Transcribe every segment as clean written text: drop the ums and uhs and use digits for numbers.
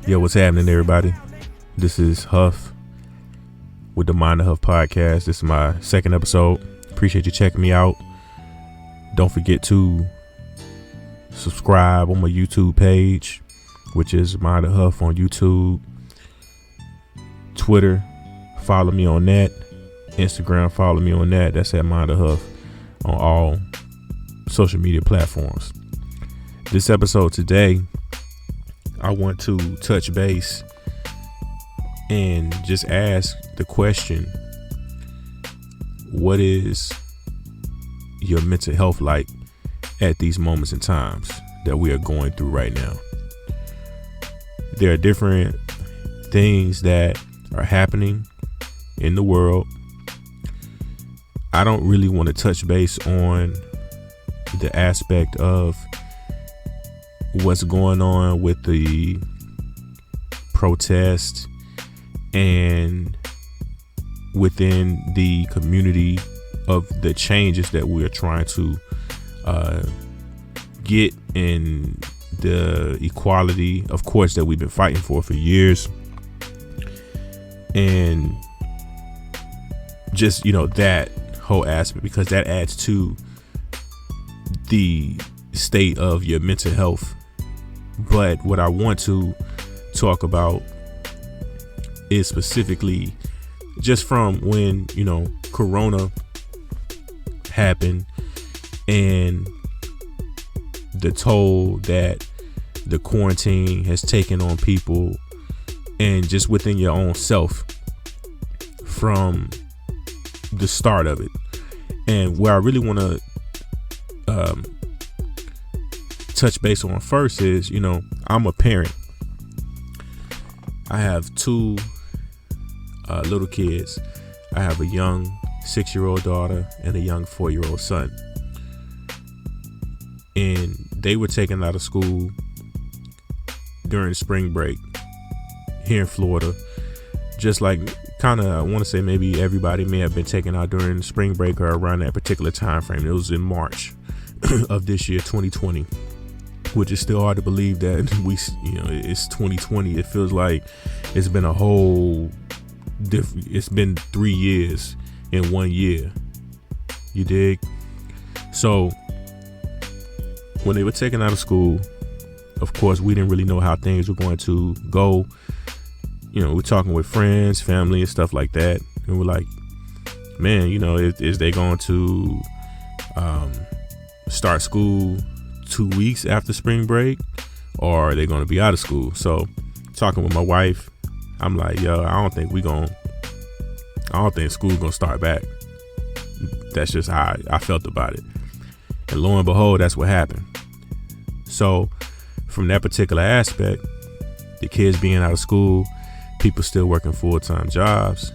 Yo, what's happening, everybody? This is Huff with the Mind of Huff podcast. This is my second episode. Appreciate you checking me out. Don't forget to subscribe on my YouTube page, which is Mind of Huff on YouTube. Twitter, follow me on that. Instagram, follow me on that. That's at Mind of Huff on all social media platforms. This episode today, I want to touch base and just ask the question, what is your mental health like at these moments and times that we are going through right now? There are different things that are happening in the world. I don't really want to touch base on the aspect of what's going on with the protest and within the community of the changes that we are trying to get in the equality, of course, that we've been fighting for years. And just, that whole aspect, because that adds to the state of your mental health. But what I want to talk about is specifically just from when, Corona happened and the toll that the quarantine has taken on people and just within your own self from the start of it. And where I really want to touch base on first is, I'm a parent. I have two little kids. I have a young 6-year-old daughter and a young 4-year-old son. And they were taken out of school during spring break here in Florida. Just like I want to say maybe everybody may have been taken out during spring break or around that particular time frame. It was in March of this year, 2020. Which is still hard to believe that it's 2020. It feels like it's been it's been 3 years in 1 year. You dig? So when they were taken out of school, of course, we didn't really know how things were going to go. We're talking with friends, family, and stuff like that. And we're like, man, is they going to start school 2 weeks after spring break, or are they going to be out of school? So talking with my wife, I'm like, yo, I don't think school's going to start back. That's just how I felt about it. And lo and behold, that's what happened. So from that particular aspect, the kids being out of school, people still working full-time jobs,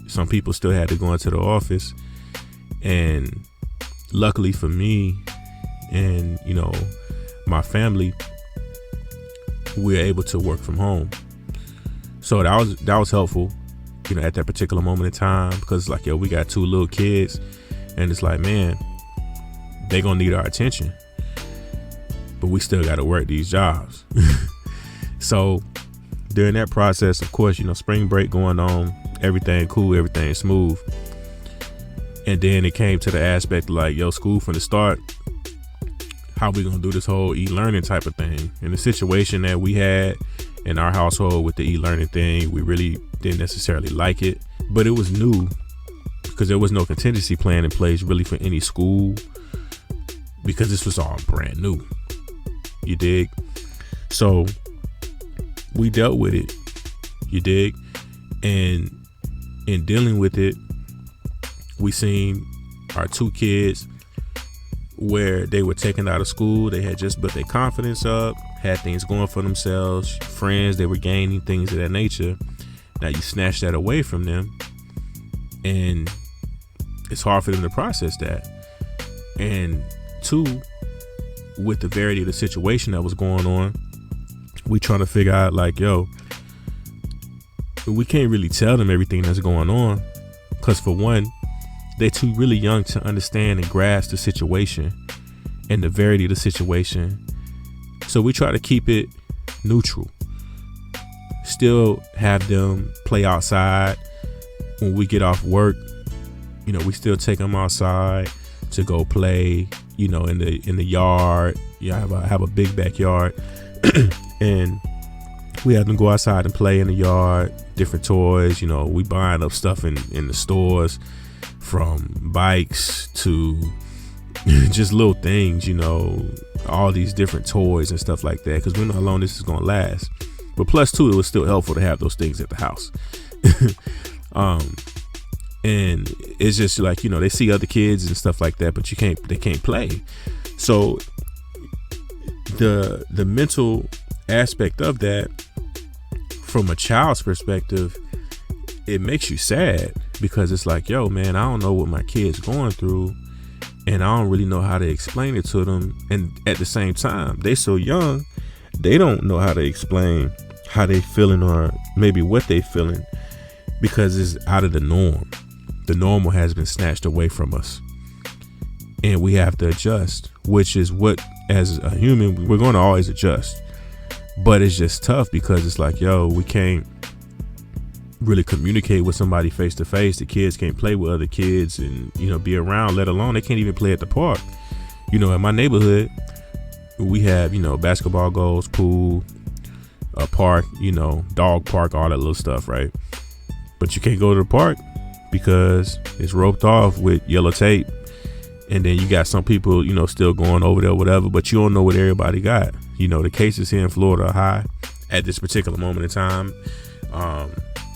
some people still had to go into the office. And luckily for me, and my family, we're able to work from home. So that was helpful, at that particular moment in time, because it's like, yo, we got two little kids, and it's like, man, they gonna need our attention, but we still got to work these jobs. So during that process, of course, spring break going on, everything cool, everything smooth, and then it came to the aspect like, yo, school from the start. How we gonna do this whole e-learning type of thing? And the situation that we had in our household with the e-learning thing, we really didn't necessarily like it, but it was new because there was no contingency plan in place really for any school, because this was all brand new. You dig? So we dealt with it. You dig? And in dealing with it, we seen our two kids where they were taken out of school. They had just built their confidence up, had things going for themselves, friends, they were gaining, things of that nature. Now you snatch that away from them, and it's hard for them to process that. And two, with the verity of the situation that was going on, we trying to figure out like, yo, we can't really tell them everything that's going on, because for one, they're too really young to understand and grasp the situation and the verity of the situation. So we try to keep it neutral. Still have them play outside. When we get off work, we still take them outside to go play, in the yard. Yeah, I have a big backyard and we have them go outside and play in the yard, different toys. We buying up stuff in the stores, from bikes to just little things, all these different toys and stuff like that, because we know how long this is going to last. But plus two, it was still helpful to have those things at the house. And it's just like, they see other kids and stuff like that, but they can't play. So the mental aspect of that, from a child's perspective, it makes you sad, because it's like, yo, man, I don't know what my kid's going through, and I don't really know how to explain it to them. And at the same time, they so young, they don't know how to explain how they feeling, or maybe what they feeling, because it's out of the norm. The normal has been snatched away from us, and we have to adjust, which is what, as a human, we're going to always adjust. But it's just tough, because it's like, yo, we can't really communicate with somebody face to face. The kids can't play with other kids and, be around, let alone they can't even play at the park. In my neighborhood, we have, basketball goals, pool, a park, dog park, all that little stuff, right? But you can't go to the park because it's roped off with yellow tape. And then you got some people, still going over there, whatever, but you don't know what everybody got. The cases here in Florida are high at this particular moment in time.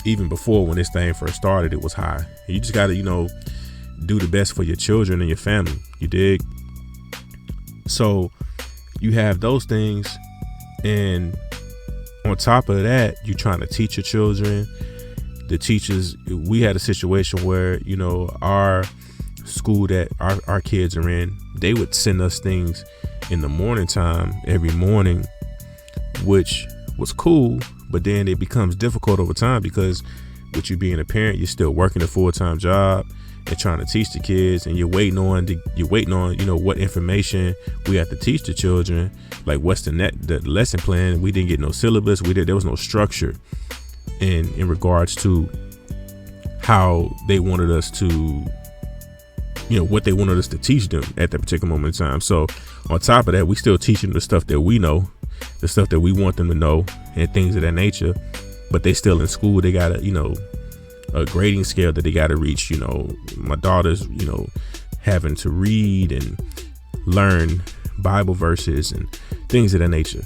Even before, when this thing first started, it was high. You just got to, do the best for your children and your family. You dig? So you have those things. And on top of that, you're trying to teach your children. The teachers, we had a situation where, our school that our kids are in, they would send us things in the morning time every morning, which was cool. But then it becomes difficult over time, because with you being a parent, you're still working a full-time job and trying to teach the kids, and you're waiting on what information we have to teach the children. Like, what's the lesson plan? We didn't get no syllabus. There was no structure in regards to how they wanted us to, what they wanted us to teach them at that particular moment in time. So on top of that, we still teach them the stuff that we know, the stuff that we want them to know, and things of that nature. But they still in school. They got a grading scale that they got to reach. My daughter's, having to read and learn Bible verses and things of that nature.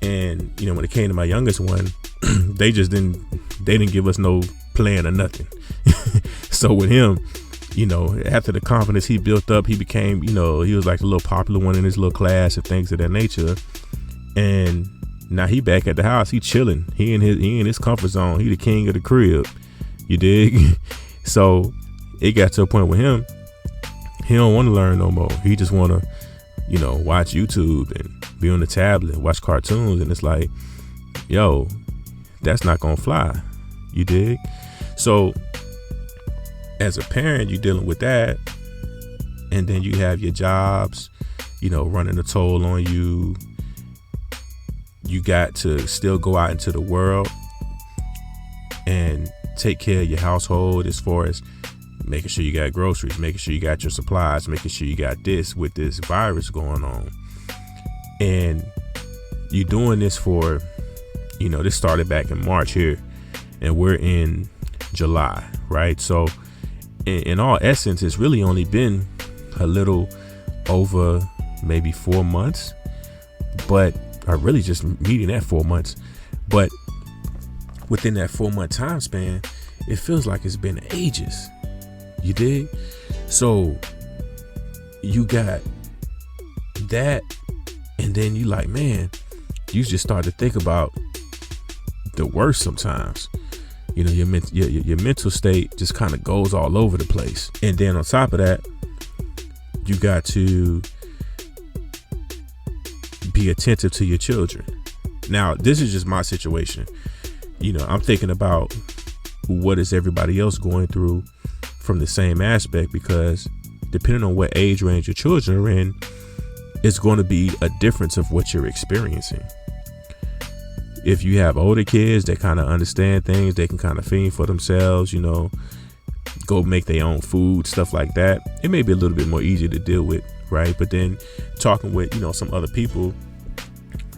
And, when it came to my youngest one, they didn't give us no plan or nothing. So with him, after the confidence he built up, he became, he was like a little popular one in his little class and things of that nature. And now he back at the house, he chilling. He in his comfort zone. He the king of the crib. You dig? So it got to a point with him, he don't want to learn no more. He just want to, watch YouTube and be on the tablet, watch cartoons. And it's like, yo, that's not going to fly. You dig? So as a parent, you're dealing with that. And then you have your jobs, running a toll on you. You got to still go out into the world and take care of your household, as far as making sure you got groceries, making sure you got your supplies, making sure you got this with this virus going on. And you're doing this for, this started back in March here, and we're in July, right? So in all essence, it's really only been a little over maybe 4 months, but I really just meeting that 4 months. But within that 4 month time span, it feels like it's been ages. You dig? So you got that, and then you like, man, you just start to think about the worst sometimes. Your mental state just kind of goes all over the place. And then on top of that, you got to be attentive to your children. Now, this is just my situation. I'm thinking about what is everybody else going through from the same aspect, because depending on what age range your children are in, it's going to be a difference of what you're experiencing. if you have older kids that kind of understand things, they can kind of fend for themselves, go make their own food, stuff like that. It may be a little bit more easy to deal with, right? But then talking with, some other people,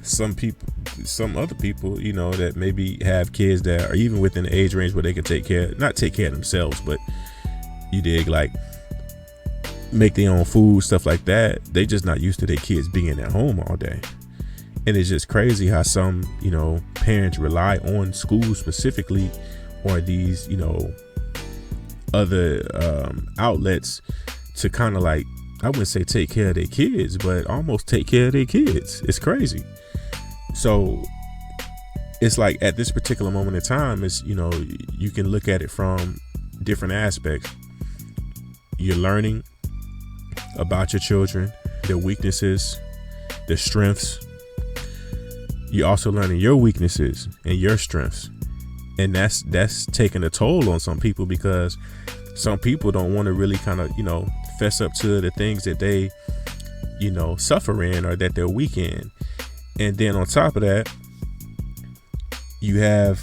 some other people, that maybe have kids that are even within the age range where they can not take care of themselves, but you dig, like make their own food, stuff like that. They just not used to their kids being at home all day. And it's just crazy how some, parents rely on schools specifically, or these, other outlets to kind of like, I wouldn't say take care of their kids, but almost take care of their kids. It's crazy. So it's like at this particular moment in time, it's, you can look at it from different aspects. You're learning about your children, their weaknesses, their strengths. You're also learning your weaknesses and your strengths. And that's taking a toll on some people, because some people don't want to really kind of, fess up to the things that they, suffer in or that they're weak in. And then on top of that, you have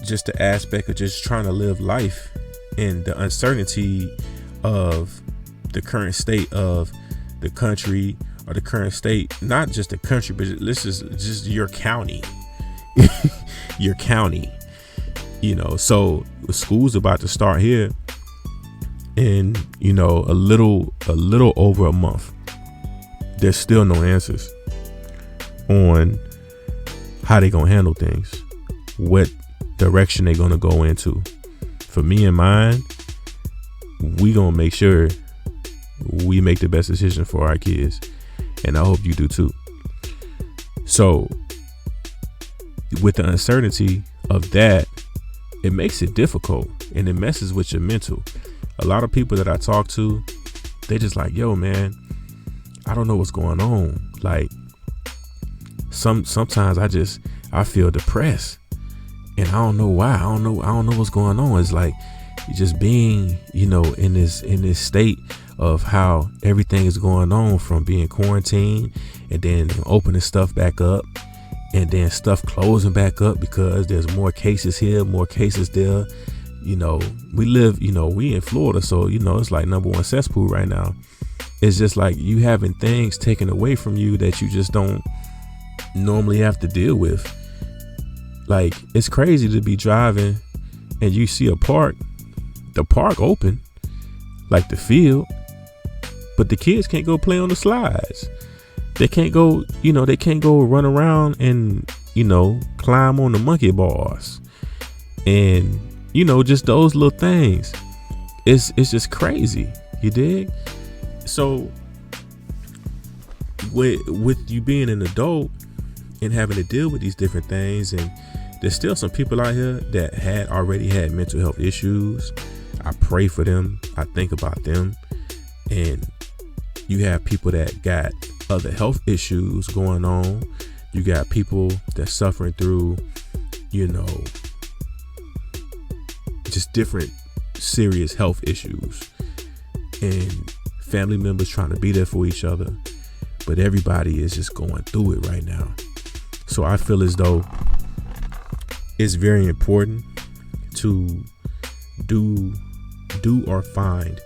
just the aspect of just trying to live life and the uncertainty of the current state of the country, or the current state, not just the country, but this is just your county. Your county, so the school's about to start here in, a little over a month. There's still no answers on how they gonna handle things, what direction they gonna go into. For me and mine, we gonna make sure we make the best decision for our kids, and I hope you do too. So with the uncertainty of that, it makes it difficult, and it messes with your mental. A lot of people that I talk to, they just like, yo, man, I don't know what's going on. Like sometimes I feel depressed, and I don't know why. I don't know what's going on. It's like just being, in this state of how everything is going on, from being quarantined and then opening stuff back up, and then stuff closing back up because there's more cases here, more cases there. We live, we in Florida, so it's like number one cesspool right now. It's just like you having things taken away from you that you just don't normally have to deal with. Like, it's crazy to be driving and you see the park open, like the field, but the kids can't go play on the slides. They can't go, they can't go run around and, climb on the monkey bars, and, just those little things. It's just crazy. You dig? So with you being an adult and having to deal with these different things, and there's still some people out here that had already had mental health issues. I pray for them. I think about them. And you have people that got other health issues going on. You got people that's suffering through, just different serious health issues, and family members trying to be there for each other. But everybody is just going through it right now. So I feel as though it's very important to do or find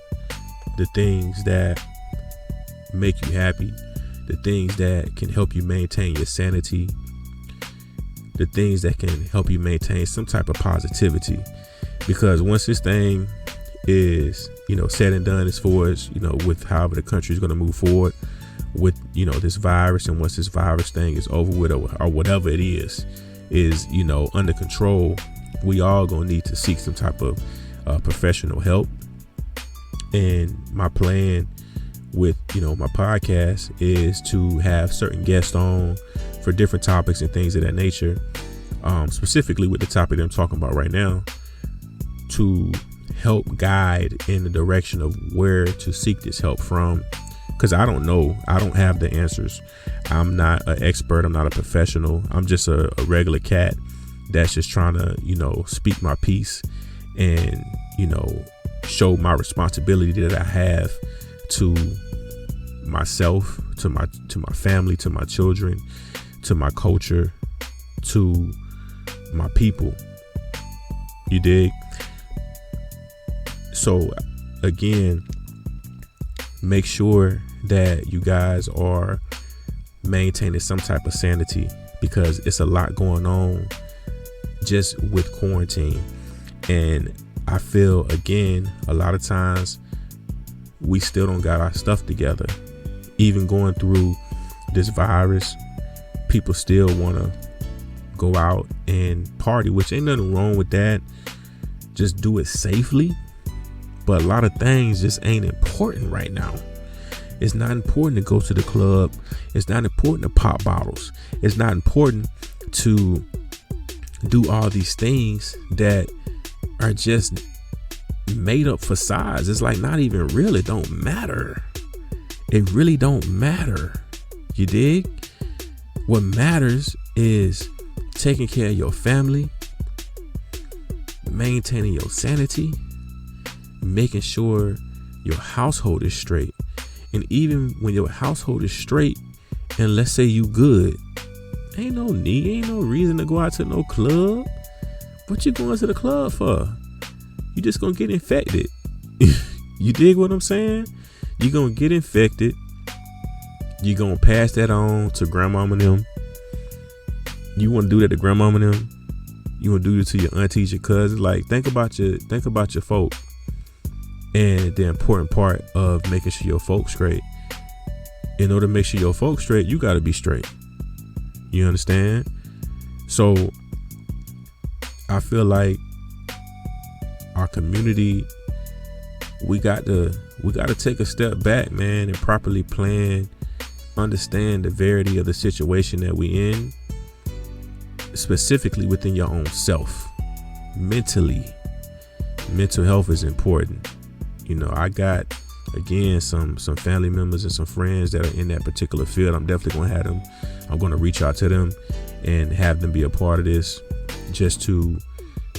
the things that make you happy, the things that can help you maintain your sanity, the things that can help you maintain some type of positivity. Because once this thing is, said and done, as far as, with however the country is going to move forward with, this virus, and once this virus thing is over with, or whatever it is, under control, we all going to need to seek some type of professional help. And my plan with, my podcast is to have certain guests on for different topics and things of that nature, specifically with the topic that I'm talking about right now, to help guide in the direction of where to seek this help from. Because I don't know. I don't have the answers. I'm not an expert. I'm not a professional. I'm just a regular cat that's just trying to, speak my piece and, show my responsibility that I have to myself, to my family, to my children, to my culture, to my people. You dig? So again, make sure that you guys are maintaining some type of sanity, because it's a lot going on just with quarantine. And I feel, again, a lot of times we still don't got our stuff together. Even going through this virus, people still want to go out and party, which ain't nothing wrong with that. Just do it safely. But a lot of things just ain't important right now. It's not important to go to the club. It's not important to pop bottles. It's not important to do all these things that are just made up facades. It's like not even real. It don't matter. It really don't matter. You dig? What matters is taking care of your family, maintaining your sanity, making sure your household is straight. And even when your household is straight, and let's say you good, ain't no reason to go out to no club. What you going to the club for? You just gonna get infected. You dig what I'm saying? You gonna get infected. You gonna pass that on to grandmama and them. You want to do that to grandmama and them. You want to do it to your aunties, your cousins. Like, think about your folk. And the important part of making sure your folks straight. In order to make sure your folks straight, you got to be straight. You understand? So I feel like our community, we got to take a step back, man, and properly plan, understand the severity of the situation that we in, specifically within your own self. Mentally, mental health is important. You know, I got, again, some family members and some friends that are in that particular field. I'm definitely going to have them. I'm going to reach out to them and have them be a part of this, just to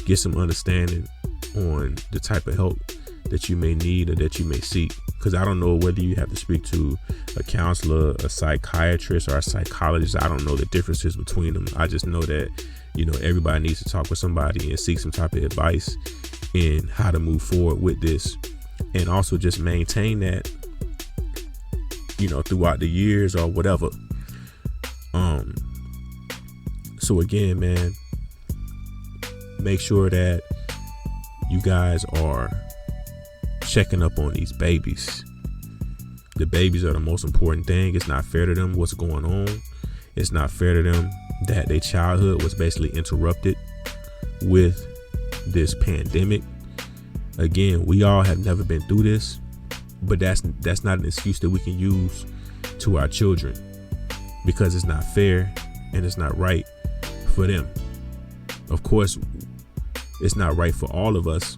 get some understanding on the type of help that you may need or that you may seek. Because I don't know whether you have to speak to a counselor, a psychiatrist, or a psychologist. I don't know the differences between them. I just know that, you know, everybody needs to talk with somebody and seek some type of advice in how to move forward with this. And also just maintain that, you know, throughout the years or whatever. So again, man, make sure that you guys are checking up on these babies. The babies are the most important thing. It's not fair to them what's going on. It's not fair to them that their childhood was basically interrupted with this pandemic. Again, we all have never been through this, but that's not an excuse that we can use to our children, because it's not fair and it's not right for them. Of course, it's not right for all of us,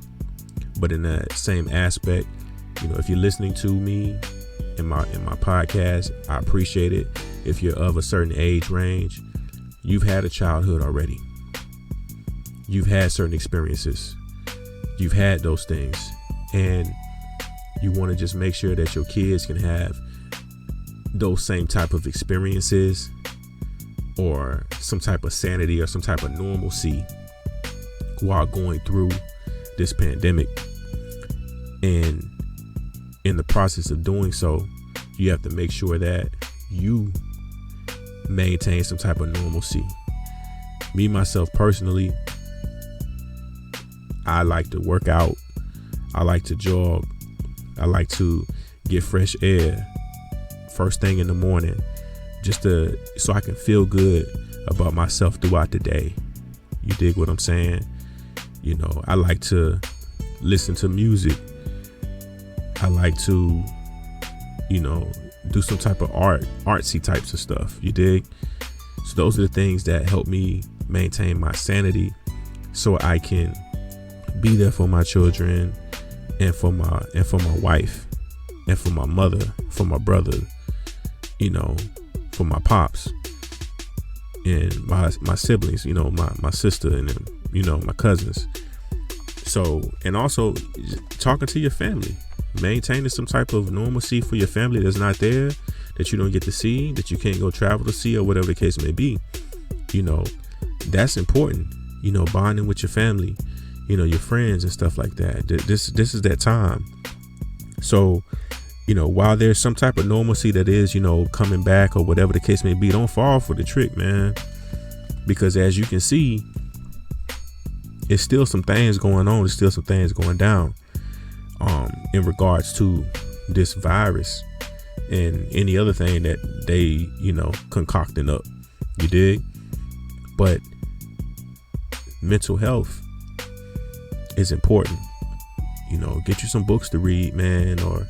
but in that same aspect, you know, if you're listening to me in my podcast, I appreciate it. If you're of a certain age range, you've had a childhood already. You've had certain experiences. You've had those things, and you want to just make sure that your kids can have those same type of experiences, or some type of sanity, or some type of normalcy while going through this pandemic. And in the process of doing so, you have to make sure that you maintain some type of normalcy. Me, myself, personally, I like to work out. I like to jog. I like to get fresh air first thing in the morning, just so I can feel good about myself throughout the day. You dig what I'm saying? You know, I like to listen to music. I like to, you know, do some type of artsy types of stuff. You dig? So those are the things that help me maintain my sanity, so I can be there for my children, and for my wife, and for my mother, for my brother, you know, for my pops and my siblings, you know, my sister and them, you know, my cousins. So, and also talking to your family, maintaining some type of normalcy for your family that's not there, that you don't get to see, that you can't go travel to see, or whatever the case may be. You know, that's important, you know, bonding with your family, you know, your friends and stuff like that. This is that time. So, you know, while there's some type of normalcy that is, you know, coming back or whatever the case may be, don't fall for the trick, man. Because as you can see, it's still some things going on. There's still some things going down in regards to this virus and any other thing that they, you know, concocting up. You dig? But mental health is important. You know, get you some books to read, man, or,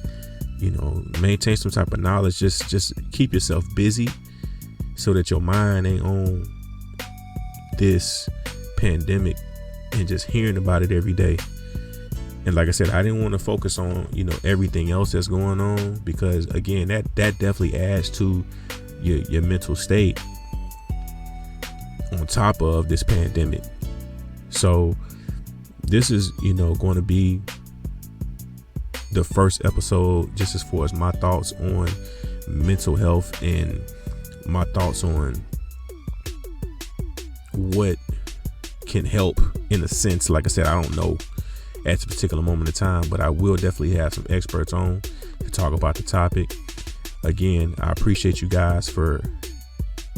you know, maintain some type of knowledge. Just keep yourself busy so that your mind ain't on this pandemic and just hearing about it every day. And like I said, I didn't want to focus on, you know, everything else that's going on, because again, that definitely adds to your mental state on top of this pandemic. So this is, you know, going to be the first episode just as far as my thoughts on mental health and my thoughts on what can help in a sense. Like I said, I don't know at this particular moment in time, but I will definitely have some experts on to talk about the topic. Again, I appreciate you guys for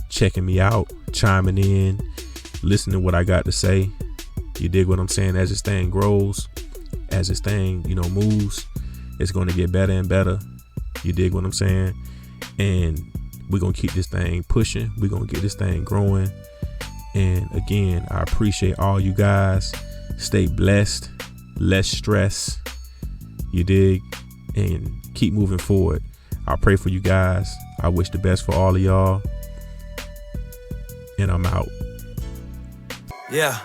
checking me out, chiming in, listening to what I got to say. You dig what I'm saying? As this thing grows, as this thing, you know, moves, it's going to get better and better. You dig what I'm saying? And we're going to keep this thing pushing. We're going to get this thing growing. And again, I appreciate all you guys. Stay blessed, less stress. You dig? And keep moving forward. I pray for you guys. I wish the best for all of y'all. And I'm out. Yeah.